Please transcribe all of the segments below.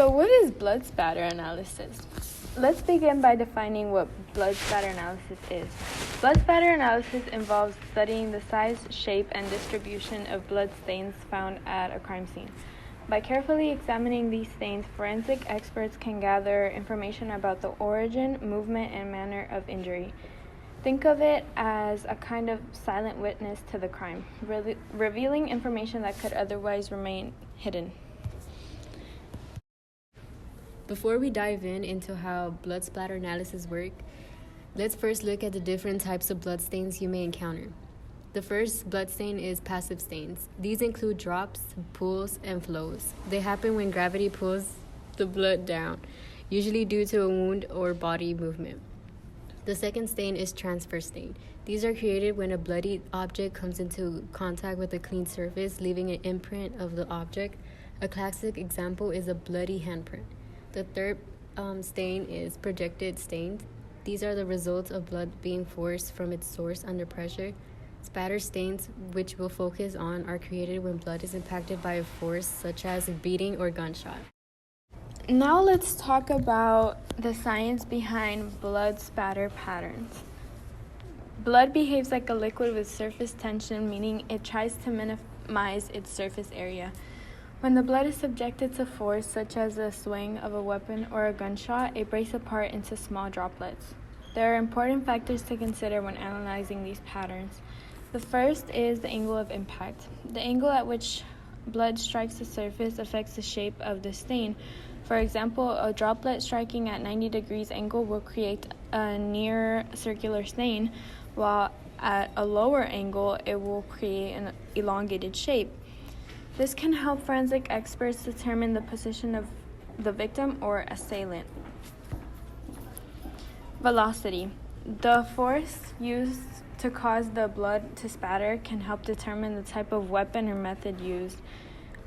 So what is blood spatter analysis? Let's begin by defining what blood spatter analysis is. Blood spatter analysis involves studying the size, shape, and distribution of blood stains found at a crime scene. By carefully examining these stains, forensic experts can gather information about the origin, movement, and manner of injury. Think of it as a kind of silent witness to the crime, revealing information that could otherwise remain hidden. Before we dive into how blood splatter analysis work, let's first look at the different types of blood stains you may encounter. The first blood stain is passive stains. These include drops, pools, and flows. They happen when gravity pulls the blood down, usually due to a wound or body movement. The second stain is transfer stain. These are created when a bloody object comes into contact with a clean surface, leaving an imprint of the object. A classic example is a bloody handprint. The third stain is projected stains. These are the results of blood being forced from its source under pressure. Spatter stains, which we'll focus on, are created when blood is impacted by a force such as a beating or gunshot. Now let's talk about the science behind blood spatter patterns. Blood behaves like a liquid with surface tension, meaning it tries to minimize its surface area. When the blood is subjected to force, such as a swing of a weapon or a gunshot, it breaks apart into small droplets. There are important factors to consider when analyzing these patterns. The first is the angle of impact. The angle at which blood strikes the surface affects the shape of the stain. For example, a droplet striking at 90 degrees angle will create a near circular stain, while at a lower angle, it will create an elongated shape. This can help forensic experts determine the position of the victim or assailant. Velocity. The force used to cause the blood to spatter can help determine the type of weapon or method used.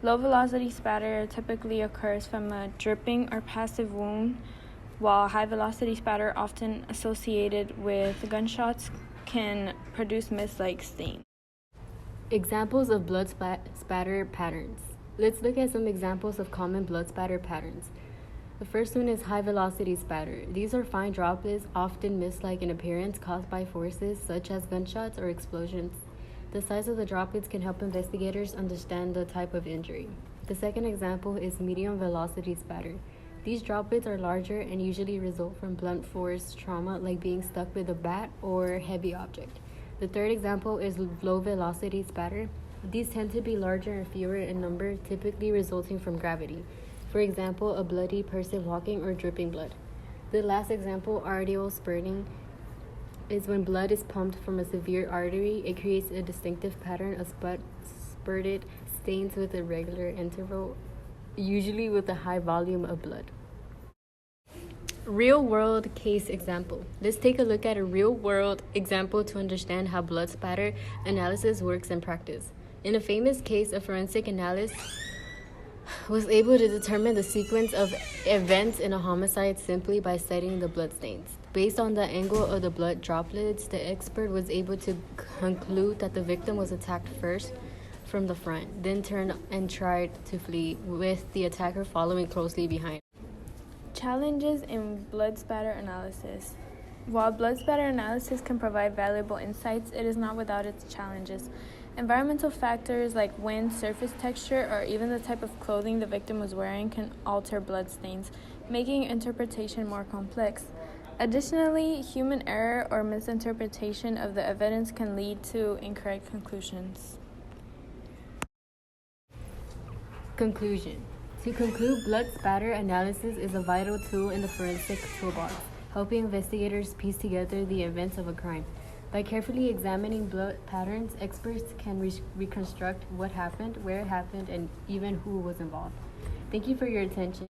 Low velocity spatter typically occurs from a dripping or passive wound, while high velocity spatter, often associated with gunshots, can produce mist-like stain. Examples of blood spatter patterns. Let's look at some examples of common blood spatter patterns. The first one is high velocity spatter. These are fine droplets, often mist-like in appearance, caused by forces such as gunshots or explosions. The size of the droplets can help investigators understand the type of injury. The second example is medium velocity spatter. These droplets are larger and usually result from blunt force trauma, like being stuck with a bat or heavy object. The third example is low velocity spatter. These tend to be larger and fewer in number, typically resulting from gravity. For example, a bloody person walking or dripping blood. The last example, arterial spurting, is when blood is pumped from a severe artery. It creates a distinctive pattern of spurted stains with a regular interval, usually with a high volume of blood. Real-world case example. Let's take a look at a real-world example to understand how blood spatter analysis works in practice. In a famous case, a forensic analyst was able to determine the sequence of events in a homicide simply by studying the blood stains. Based on the angle of the blood droplets, the expert was able to conclude that the victim was attacked first from the front, then turned and tried to flee, with the attacker following closely behind. Challenges in blood spatter analysis. While blood spatter analysis can provide valuable insights, it is not without its challenges. Environmental factors like wind, surface texture, or even the type of clothing the victim was wearing can alter blood stains, making interpretation more complex. Additionally, human error or misinterpretation of the evidence can lead to incorrect conclusions. Conclusion. To conclude, blood spatter analysis is a vital tool in the forensic toolbox, helping investigators piece together the events of a crime. By carefully examining blood patterns, experts can reconstruct what happened, where it happened, and even who was involved. Thank you for your attention.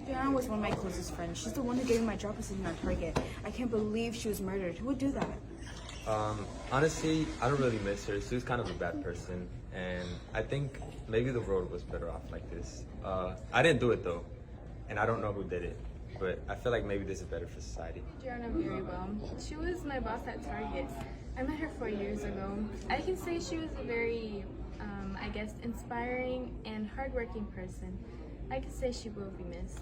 Diana was one of my closest friends. She's the one who gave me my job position on Target. I can't believe she was murdered. Who would do that? Honestly, I don't really miss her. She was kind of a bad person, and I think maybe the world was better off like this. I didn't do it though, and I don't know who did it, but I feel like maybe this is better for society. Adriana very well. She was my boss at Target. I met her 4 years ago. I can say she was a very, I guess, inspiring and hardworking person. I could say she will be missed.